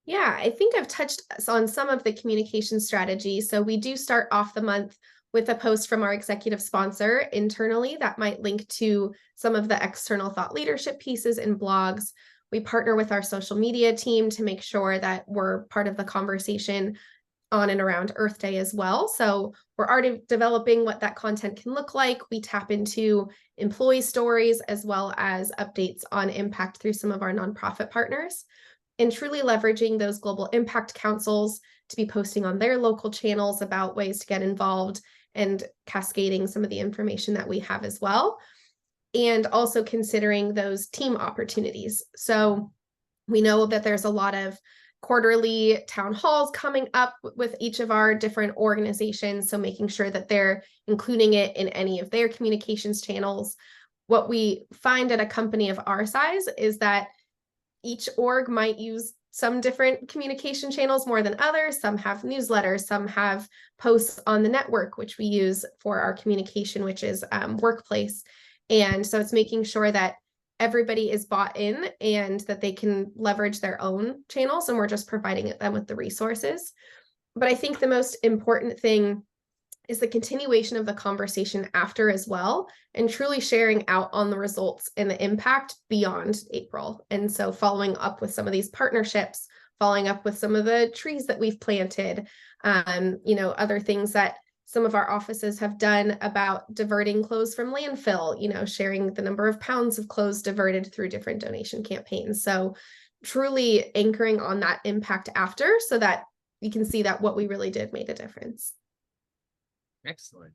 Yeah, I think I've touched on some of the communication strategy. So we do start off the month with a post from our executive sponsor internally that might link to some of the external thought leadership pieces and blogs. We partner with our social media team to make sure that we're part of the conversation on and around Earth Day as well. So we're already developing what that content can look like. We tap into employee stories as well as updates on impact through some of our nonprofit partners, and truly leveraging those global impact councils to be posting on their local channels about ways to get involved and cascading some of the information that we have as well. And also considering those team opportunities. So we know that there's a lot of quarterly town halls coming up with each of our different organizations. So making sure that they're including it in any of their communications channels. What we find at a company of our size is that each org might use some different communication channels more than others. Some have newsletters, some have posts on the network, which we use for our communication, which is Workplace. And so it's making sure that everybody is bought in and that they can leverage their own channels, and we're just providing them with the resources. But I think the most important thing is the continuation of the conversation after as well, and truly sharing out on the results and the impact beyond April. And so following up with some of these partnerships, following up with some of the trees that we've planted, other things that some of our offices have done about diverting clothes from landfill, sharing the number of pounds of clothes diverted through different donation campaigns. So truly anchoring on that impact after, so that we can see that what we really did made a difference. Excellent.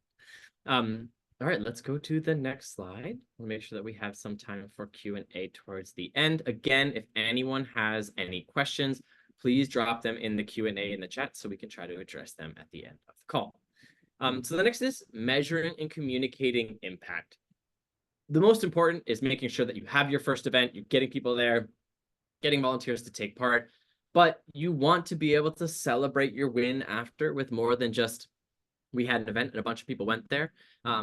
All right, let's go to the next slide. We'll make sure that we have some time for Q&A towards the end. Again, if anyone has any questions, please drop them in the Q&A in the chat so we can try to address them at the end of the call. So the next is measuring and communicating impact. The most important is making sure that you have your first event, you're getting people there, getting volunteers to take part, but you want to be able to celebrate your win after with more than just, we had an event and a bunch of people went there.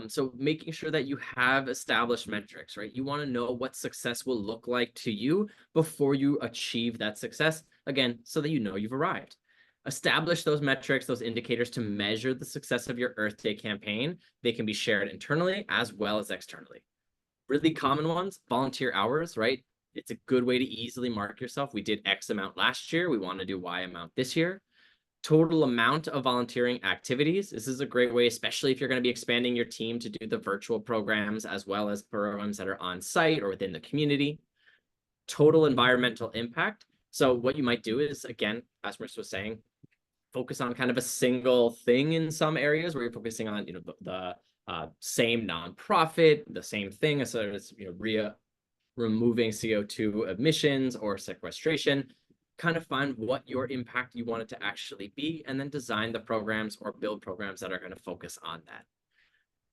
So making sure that you have established metrics, right? You want to know what success will look like to you before you achieve that success, again, so that you know you've arrived. Establish those metrics, those indicators to measure the success of your Earth Day campaign. They can be shared internally as well as externally. Really common ones, volunteer hours, right? It's a good way to easily mark yourself. We did X amount last year. We want to do Y amount this year. Total amount of volunteering activities. This is a great way, especially if you're going to be expanding your team to do the virtual programs as well as programs that are on site or within the community. Total environmental impact. So what you might do is, again, as Marissa was saying, focus on kind of a single thing in some areas where you're focusing on, the same nonprofit, the same thing, so it's, removing CO2 emissions or sequestration. Kind of find what your impact you want it to actually be, and then design the programs or build programs that are going to focus on that.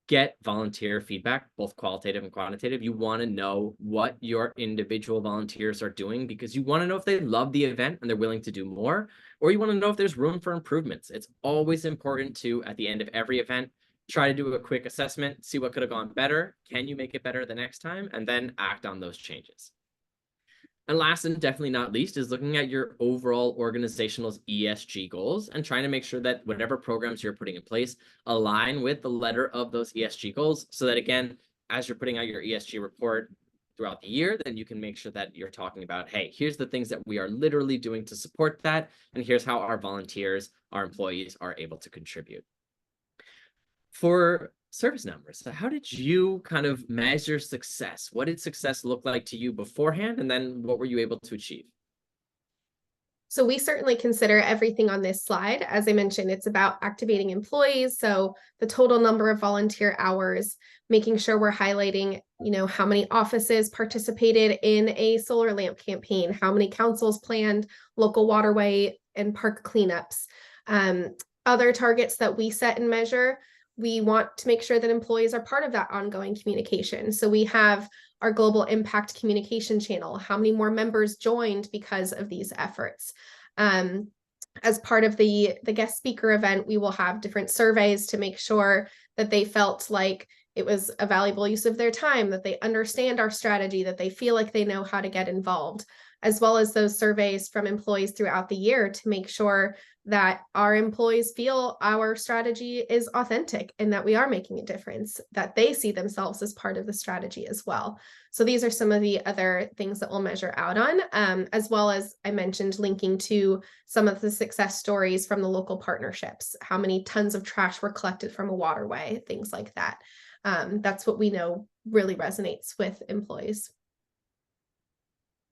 Get volunteer feedback, both qualitative and quantitative. You want to know what your individual volunteers are doing because you want to know if they love the event and they're willing to do more, or you want to know if there's room for improvements. It's always important to, at the end of every event, try to do a quick assessment, see what could have gone better. Can you make it better the next time? And then act on those changes. And last and definitely not least is looking at your overall organizational ESG goals and trying to make sure that whatever programs you're putting in place align with the letter of those ESG goals so that, again, as you're putting out your ESG report throughout the year, then you can make sure that you're talking about, hey, here's the things that we are literally doing to support that, and here's how our volunteers, our employees are able to contribute. For service numbers, so how did you kind of measure success? What did success look like to you beforehand, and then what were you able to achieve? So we certainly consider everything on this slide. As I mentioned, it's about activating employees. So the total number of volunteer hours, making sure we're highlighting, how many offices participated in a solar lamp campaign, how many councils planned local waterway and park cleanups. Other targets that we set and measure, we want to make sure that employees are part of that ongoing communication. So we have our global impact communication channel, how many more members joined because of these efforts. As part of the guest speaker event, we will have different surveys to make sure that they felt like it was a valuable use of their time, that they understand our strategy, that they feel like they know how to get involved, as well as those surveys from employees throughout the year to make sure that our employees feel our strategy is authentic and that we are making a difference, that they see themselves as part of the strategy as well. So these are some of the other things that we'll measure out on, as well as I mentioned, linking to some of the success stories from the local partnerships, how many tons of trash were collected from a waterway, things like that. That's what we know really resonates with employees.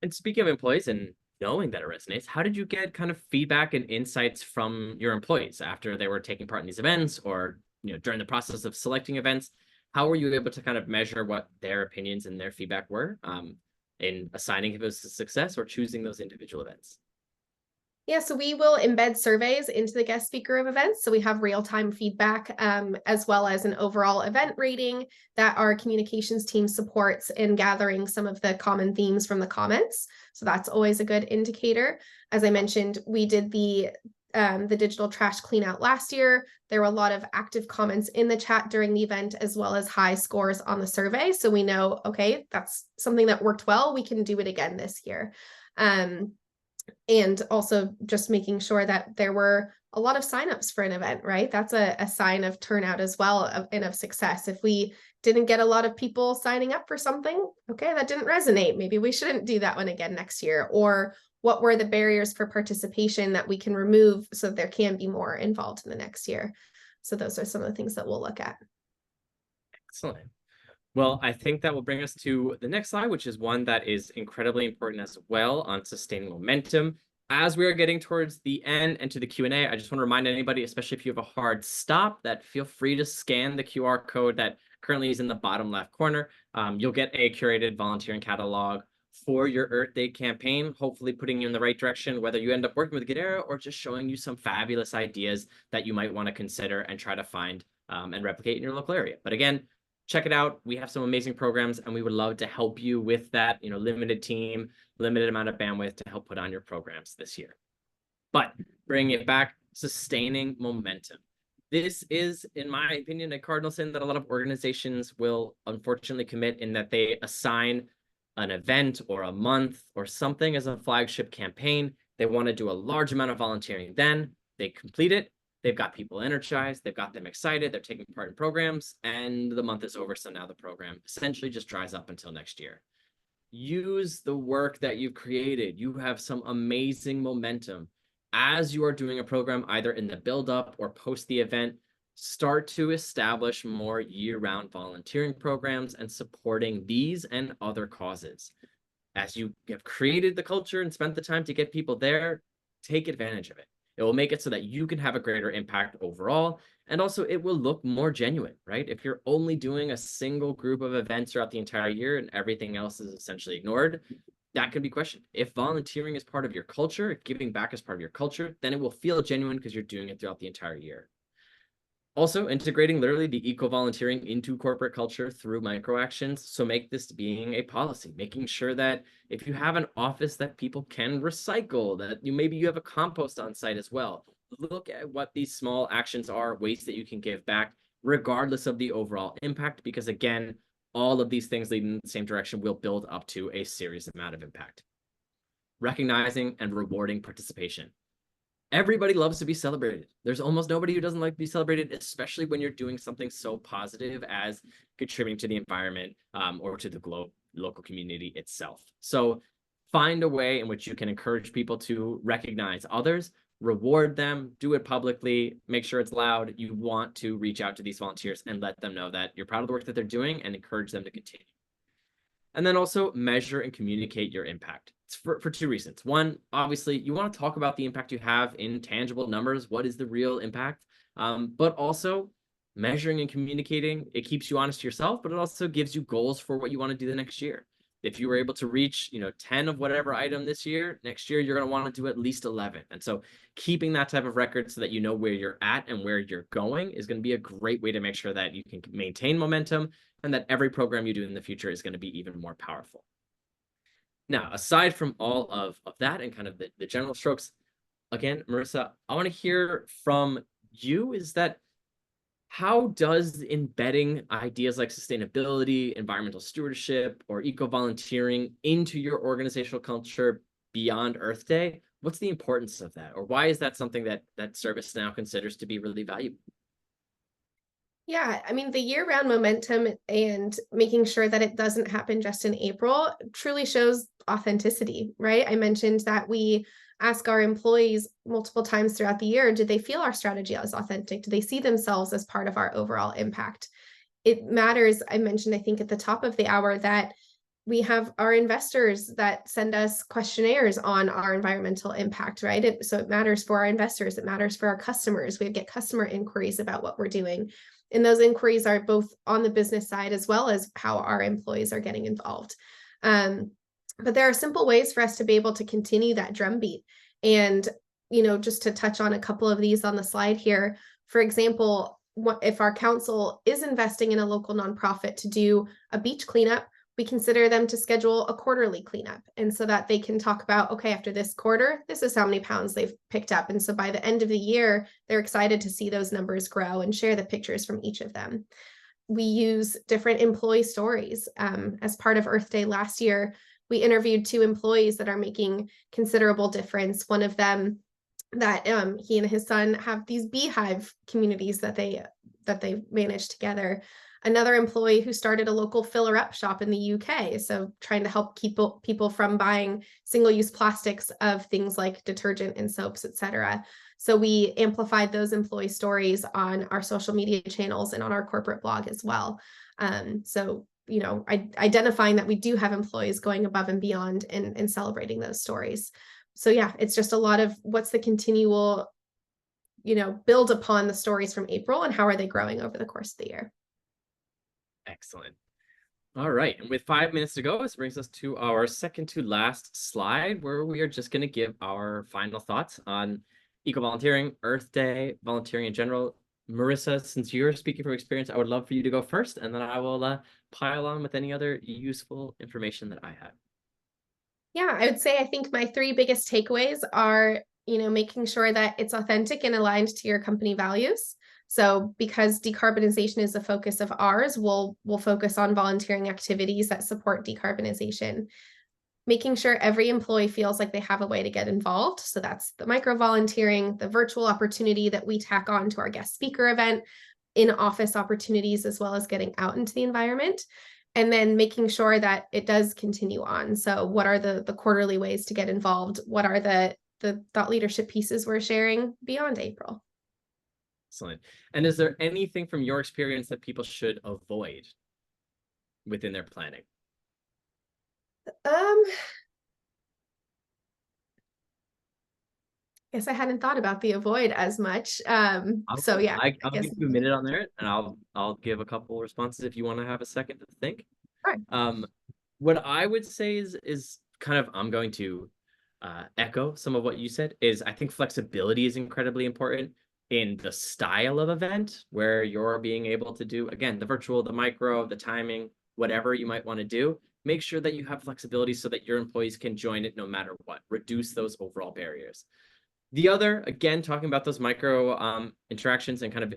And speaking of employees and knowing that it resonates, how did you get kind of feedback and insights from your employees after they were taking part in these events or, during the process of selecting events? How were you able to kind of measure what their opinions and their feedback were in assigning if it was a success or choosing those individual events? Yeah, so we will embed surveys into the guest speaker of events. So we have real-time feedback, as well as an overall event rating that our communications team supports in gathering some of the common themes from the comments. So that's always a good indicator. As I mentioned, we did the digital trash cleanout last year. There were a lot of active comments in the chat during the event, as well as high scores on the survey. So we know, okay, that's something that worked well. We can do it again this year. And also just making sure that there were a lot of signups for an event, right? That's a sign of turnout as well and of success. If we didn't get a lot of people signing up for something, okay, that didn't resonate. Maybe we shouldn't do that one again next year. Or what were the barriers for participation that we can remove so that there can be more involved in the next year? So those are some of the things that we'll look at. Excellent. Well, I think that will bring us to the next slide, which is one that is incredibly important as well on sustaining momentum. As we are getting towards the end and to the Q&A, I just want to remind anybody, especially if you have a hard stop, that feel free to scan the QR code that currently is in the bottom left corner. You'll get a curated volunteering catalog for your Earth Day campaign, hopefully putting you in the right direction, whether you end up working with Goodera or just showing you some fabulous ideas that you might want to consider and try to find and replicate in your local area. But again, check it out. We have some amazing programs, and we would love to help you with that, limited team, limited amount of bandwidth to help put on your programs this year. But bringing it back, sustaining momentum. This is, in my opinion, a cardinal sin that a lot of organizations will unfortunately commit, in that they assign an event or a month or something as a flagship campaign. They want to do a large amount of volunteering. Then they complete it. They've got people energized. They've got them excited. They're taking part in programs, and the month is over. So now the program essentially just dries up until next year. Use the work that you've created. You have some amazing momentum. As you are doing a program, either in the build up or post the event, start to establish more year-round volunteering programs and supporting these and other causes. As you have created the culture and spent the time to get people there, take advantage of it. It will make it so that you can have a greater impact overall, and also it will look more genuine, right? If you're only doing a single group of events throughout the entire year and everything else is essentially ignored, that could be questioned. If volunteering is part of your culture, if giving back is part of your culture, then it will feel genuine because you're doing it throughout the entire year. Also, integrating literally the eco-volunteering into corporate culture through micro actions. So make this being a policy, making sure that if you have an office that people can recycle, that maybe you have a compost on site as well. Look at what these small actions are, ways that you can give back, regardless of the overall impact, because again, all of these things leading in the same direction will build up to a serious amount of impact. Recognizing and rewarding participation. Everybody loves to be celebrated. There's almost nobody who doesn't like to be celebrated, especially when you're doing something so positive as contributing to the environment or to the local community itself. So find a way in which you can encourage people to recognize others, reward them, do it publicly, make sure it's loud. You want to reach out to these volunteers and let them know that you're proud of the work that they're doing and encourage them to continue. And then also measure and communicate your impact. It's for two reasons. One, obviously, you want to talk about the impact you have in tangible numbers. What is the real impact? But also measuring and communicating, it keeps you honest to yourself, but it also gives you goals for what you want to do the next year. If you were able to reach, 10 of whatever item this year, next year, you're going to want to do at least 11. And so keeping that type of record so that you know where you're at and where you're going is going to be a great way to make sure that you can maintain momentum and that every program you do in the future is going to be even more powerful. Now, aside from all of that and kind of the general strokes, again, Marissa, I want to hear from you is that how does embedding ideas like sustainability, environmental stewardship, or eco-volunteering into your organizational culture beyond Earth Day, what's the importance of that? Or why is that something that ServiceNow considers to be really valuable? Yeah, I mean, the year-round momentum and making sure that it doesn't happen just in April truly shows authenticity, right? I mentioned that we ask our employees multiple times throughout the year, do they feel our strategy as authentic? Do they see themselves as part of our overall impact? It matters. I mentioned, I think at the top of the hour, that we have our investors that send us questionnaires on our environmental impact, right? So it matters for our investors. It matters for our customers. We get customer inquiries about what we're doing. And those inquiries are both on the business side as well as how our employees are getting involved. But there are simple ways for us to be able to continue that drumbeat. And, just to touch on a couple of these on the slide here, for example, if our council is investing in a local nonprofit to do a beach cleanup, we consider them to schedule a quarterly cleanup. And so that they can talk about, okay, after this quarter, this is how many pounds they've picked up. And so by the end of the year, they're excited to see those numbers grow and share the pictures from each of them. We use different employee stories. As part of Earth Day last year, we interviewed 2 employees that are making considerable difference. One of them that he and his son have these beehive communities that they manage together. Another employee who started a local filler up shop in the UK. So trying to help keep people from buying single-use plastics of things like detergent and soaps, etc. So we amplified those employee stories on our social media channels and on our corporate blog as well. Identifying that we do have employees going above and beyond and celebrating those stories. So yeah, it's just a lot of what's the continual, build upon the stories from April and how are they growing over the course of the year. Excellent. All right, and with 5 minutes to go, this brings us to our second to last slide, where we are just going to give our final thoughts on eco volunteering, Earth Day, volunteering in general. Marissa, since you're speaking from experience, I would love for you to go first, and then I will pile on with any other useful information that I have. Yeah, I would say I think my three biggest takeaways are, making sure that it's authentic and aligned to your company values. So because decarbonization is a focus of ours, we'll focus on volunteering activities that support decarbonization. Making sure every employee feels like they have a way to get involved. So that's the micro volunteering, the virtual opportunity that we tack on to our guest speaker event, in office opportunities, as well as getting out into the environment. And then making sure that it does continue on. So what are the quarterly ways to get involved? What are the thought leadership pieces we're sharing beyond April? Excellent. And is there anything from your experience that people should avoid within their planning? Um, guess I hadn't thought about the avoid as much. So Okay, yeah, I I'll guess. give you a minute on there, and I'll give a couple responses if you want to have a second to think. All right. What I would say is kind of I'm going to echo some of what you said. Is I think flexibility is incredibly important in the style of event where you're being able to do again the virtual, the micro, the timing, whatever you might want to do. Make sure that you have flexibility so that your employees can join it no matter what. Reduce those overall barriers. The other, again, talking about those micro interactions and kind of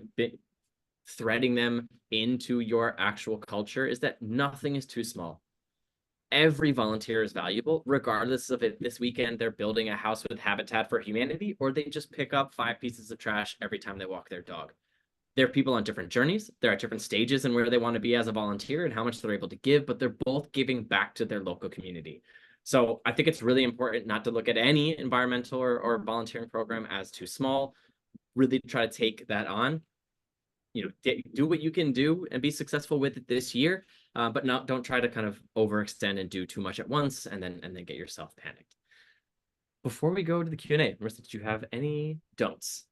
threading them into your actual culture, is that nothing is too small. Every volunteer is valuable, regardless of it. This weekend, they're building a house with Habitat for Humanity, or they just pick up 5 pieces of trash every time they walk their dog. They're people on different journeys. They're at different stages in where they want to be as a volunteer and how much they're able to give, but they're both giving back to their local community. So I think it's really important not to look at any environmental or volunteering program as too small. Really try to take that on. Do what you can do and be successful with it this year, but don't try to kind of overextend and do too much at once and then get yourself panicked. Before we go to the Q&A, Marissa, did you have any don'ts?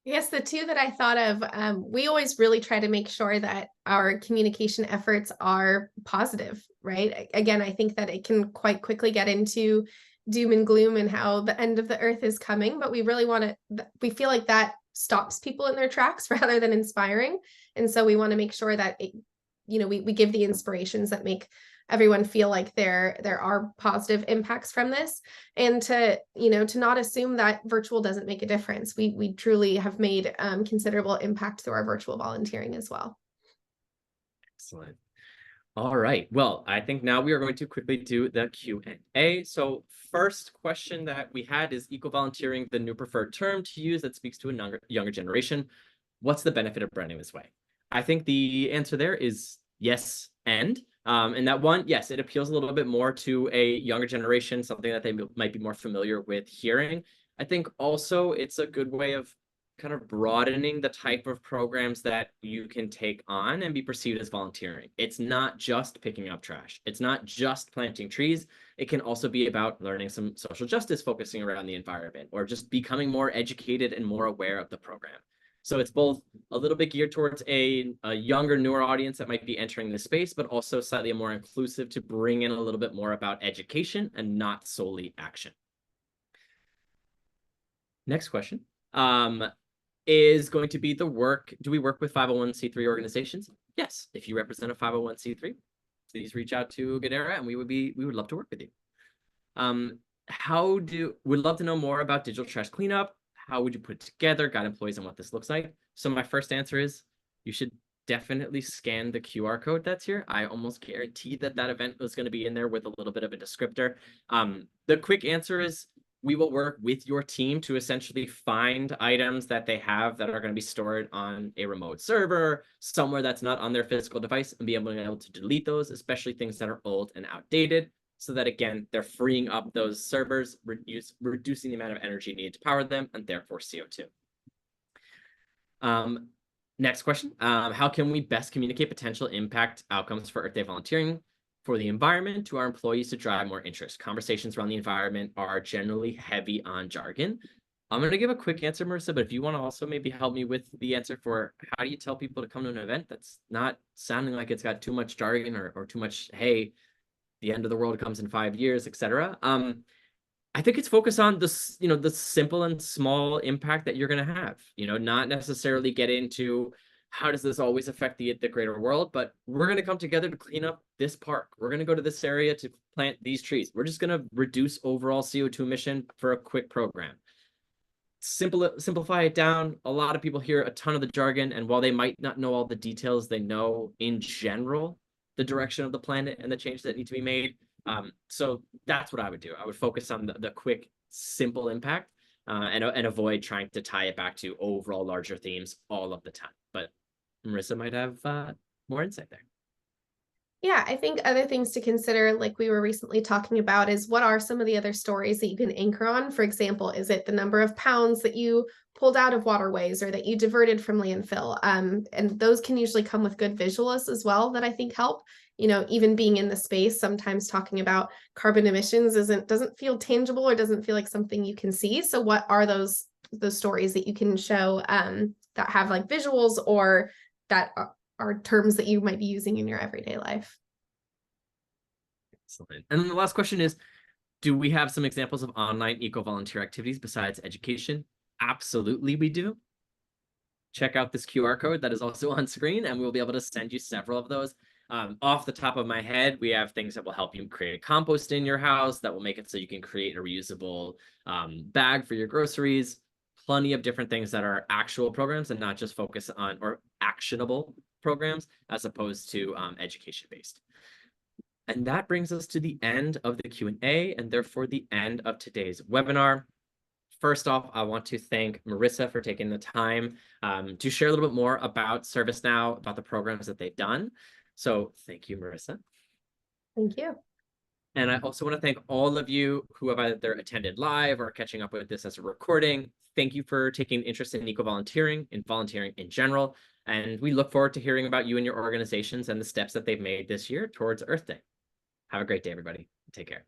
Yes, the two that I thought of, we always really try to make sure that our communication efforts are positive, right? Again, I think that it can quite quickly get into doom and gloom and how the end of the earth is coming, but we really want to, we feel like that stops people in their tracks rather than inspiring. And so we want to make sure that we give the inspirations that make everyone feel like there are positive impacts from this, and to not assume that virtual doesn't make a difference. We truly have made considerable impact through our virtual volunteering as well. Excellent. All right. Well, I think now we are going to quickly do the Q&A. So first question that we had is eco-volunteering the new preferred term to use that speaks to a younger generation? What's the benefit of branding this way? I think the answer there is yes and that one, yes, it appeals a little bit more to a younger generation, something that they might be more familiar with hearing. I think also it's a good way of kind of broadening the type of programs that you can take on and be perceived as volunteering. It's not just picking up trash. It's not just planting trees. It can also be about learning some social justice focusing around the environment or just becoming more educated and more aware of the program. So it's both a little bit geared towards a younger, newer audience that might be entering the space, but also slightly more inclusive to bring in a little bit more about education and not solely action. Next question. Is going to be the work. Do we work with 501c3 organizations? Yes. If you represent a 501c3, please reach out to Goodera and we would love to work with you. Would love to know more about digital trash cleanup. How would you put it together, guide employees on what this looks like? So my first answer is you should definitely scan the QR code that's here. I almost guaranteed that event was going to be in there with a little bit of a descriptor. The quick answer is we will work with your team to essentially find items that they have that are going to be stored on a remote server, somewhere that's not on their physical device, and be able to delete those, especially things that are old and outdated, so that, again, they're freeing up those servers, reducing the amount of energy needed to power them, and therefore CO2. Next question. How can we best communicate potential impact outcomes for Earth Day volunteering for the environment to our employees to drive more interest? Conversations around the environment are generally heavy on jargon. I'm going to give a quick answer, Marissa, but if you want to also maybe help me with the answer for how do you tell people to come to an event that's not sounding like it's got too much jargon or too much, hey, the end of the world comes in 5 years, etc. I think it's focused on this, the simple and small impact that you're going to have, not necessarily get into how does this always affect the greater world, but we're going to come together to clean up this park. We're going to go to this area to plant these trees. We're just going to reduce overall CO2 emission for a quick program. Simplify it down. A lot of people hear a ton of the jargon, and while they might not know all the details, they know in general the direction of the planet and the changes that need to be made. So that's what I would do. I would focus on the quick, simple impact, and avoid trying to tie it back to overall larger themes all of the time. But Marissa might have more insight there. Yeah, I think other things to consider, like we were recently talking about, is what are some of the other stories that you can anchor on? For example, is it the number of pounds that you pulled out of waterways or that you diverted from landfill? And those can usually come with good visuals as well that I think help. Even being in the space, sometimes talking about carbon emissions doesn't feel tangible or doesn't feel like something you can see. So what are those stories that you can show that have like visuals or that are terms that you might be using in your everyday life? Excellent. And then the last question is, do we have some examples of online eco-volunteer activities besides education? Absolutely, we do. Check out this QR code that is also on screen, and we'll be able to send you several of those. Off the top of my head, we have things that will help you create a compost in your house that will make it so you can create a reusable bag for your groceries. Plenty of different things that are actual programs and not just focus on or actionable programs as opposed to education-based. And that brings us to the end of the Q&A and therefore the end of today's webinar. First off, I want to thank Marissa for taking the time to share a little bit more about ServiceNow, about the programs that they've done. So thank you, Marissa. Thank you. And I also want to thank all of you who have either attended live or catching up with this as a recording. Thank you for taking interest in eco-volunteering and volunteering in general. And we look forward to hearing about you and your organizations and the steps that they've made this year towards Earth Day. Have a great day, everybody. Take care.